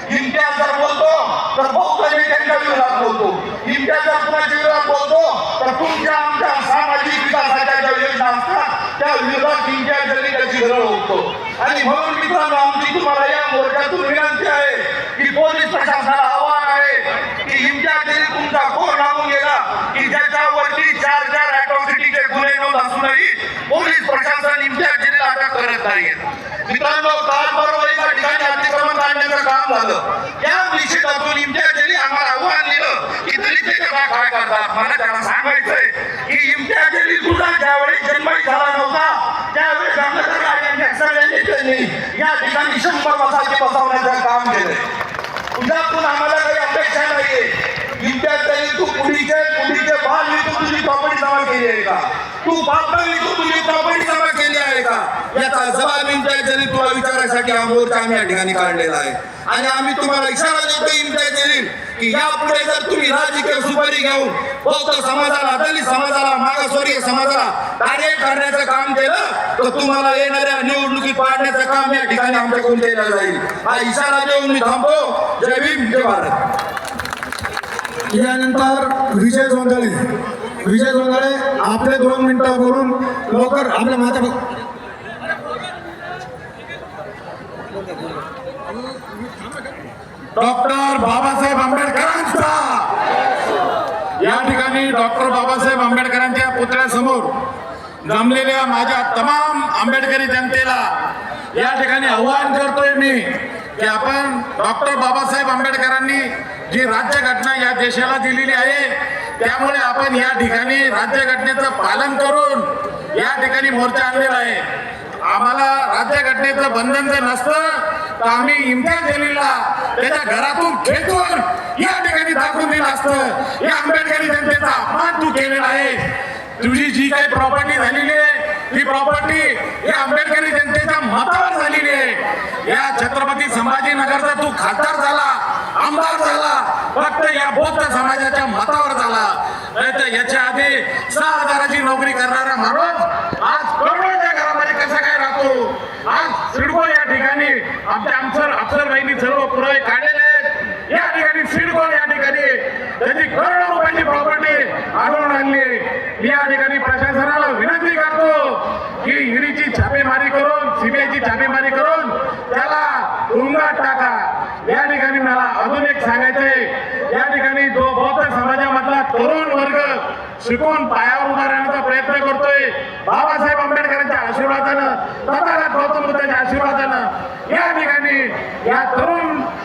इम्तियाज जर बोलतो तर बौद्ध नेत्यांच्या विरोधात बोलतो, इम्तियाज जर कुणाच्या विरोधात बोलतो तर तुमच्या आमच्या सामाजिक विकासाच्या ज्या योजना असतात त्या विरोधात इम्तियाज जरी त्याची गरज होतो. आणि म्हणून मित्रांनो, आमची तुम्हाला या मोर्चातून विनंती आहे की पोलीस प्रशासनाला आव्हान आहे की इम्तियाज जरी तुमचा फोन लागून गेला की ज्याच्यावरती 4 अॅट्रॉसिटीचे गुन्हे नोंद असूनही पोलीस प्रशासन इम्तियाज जरीला अटक करत नाही. मित्रांनो, काल बरोबर एका ठिकाणी अतिक्रमण काढण्याचं काम झालं. त्या निषेधातून इम्तियाज जरी आम्हाला आव्हान दिलं की दलित काय करतात. मला त्याला सांगायचंय की इम्तियाज जरी तुझा ज्यावेळी जन्मही झाला नव्हता त्यावेळेस सगळ्यांनी या ठिकाणी 100 मसाले बसवण्याचं काम केलंय. तुझ्यातून आम्हाला काही अपेक्षा नाहीये. इम्तियाज जरी तू पुढीचे बाल विकून तुझी प्रॉपर्टी जमा केली आहे का? तू बापडा विकून तुझी प्रॉपर्टी जमा केली आहे का? याचा जबाब इम्तियाज जरी तुला विचारायसाठी हा मोर्चा आम्ही या ठिकाणी काढलेला आहे. आणि आम्ही तुम्हाला इशारा देतो इम्तियाज जलील की यापुढे जर तुम्ही राजकीय सुपारी घेऊन बौद्ध समाजाला, दलित समाजाला, मागासवर्गीय समाजाला टार्गेट करण्याचं काम केलं तर तुम्हाला येणाऱ्या निवडणुकी पाडण्याचं काम या ठिकाणी आमच्याकडून केलं जाईल. हा इशारा देऊन मी थांबतो. जय भीम, जय भारत. यानंतर विजय जोंधळे आपले 2 मिनिटं बोलून लवकर आपल्या माझ्या डॉक्टर बाबासाहेब आंबेडकरांचा या ठिकाणी डॉक्टर बाबासाहेब आंबेडकरांच्या पुतळ्यासमोर जमलेल्या माझ्या तमाम आंबेडकरी जनतेला या ठिकाणी आव्हान करतोय मी की आपण डॉक्टर बाबासाहेब आंबेडकरांनी जी राज्यघटना या देशाला दिलेली आहे त्यामुळे आपण या ठिकाणी राज्यघटनेचं पालन करून या ठिकाणी मोर्चा आणलेला आहे. आम्हाला राज्यघटनेचं बंधन जर नसतं तर आम्ही इम्तियाज जलीलला त्याच्या घरातून खेचून या ठिकाणी दाखवून दिलं असतं. या आंबेडकरी जनतेचा अपमान तू केलेला आहे. तुझी जी काही प्रॉपर्टी झालेली आहे ती प्रॉपर्टी या आंबेडकरी जनतेच्या मतावर झालेली आहे. या छत्रपती संभाजीनगरचा तू खासदार झाला, आमदार झाला, फक्त या बौद्ध समाजाच्या मतावर झाला. नाही तर याच्या आधी 6,000ची नोकरी करणारा माणूस आज करोडोच्या घरामध्ये कसा काय राहतो. आज सिडको या ठिकाणी आमच्या अफसरबाईंनी सर्व पुरावे काढलेले आहेत. या ठिकाणी सिडको या ठिकाणी त्याची करोडो रुपयाची प्रॉपर्टी आढळून आणली. या ठिकाणी प्रशासनाला विनंती करतो की ईडीची छापेमारी करून, सीबीआयची छापेमारी करून त्याला तुरुंगात टाका. या ठिकाणी मला अजून एक सांगायचंय, या ठिकाणी जो बौद्ध समाजामधला तरुण वर्ग शिकून पायावर उभा राहण्याचा प्रयत्न करतोय बाबासाहेब आंबेडकरांच्या आशीर्वादानं, तथागत गौतम बुद्धांच्या आशीर्वादानं या ठिकाणी या तरुण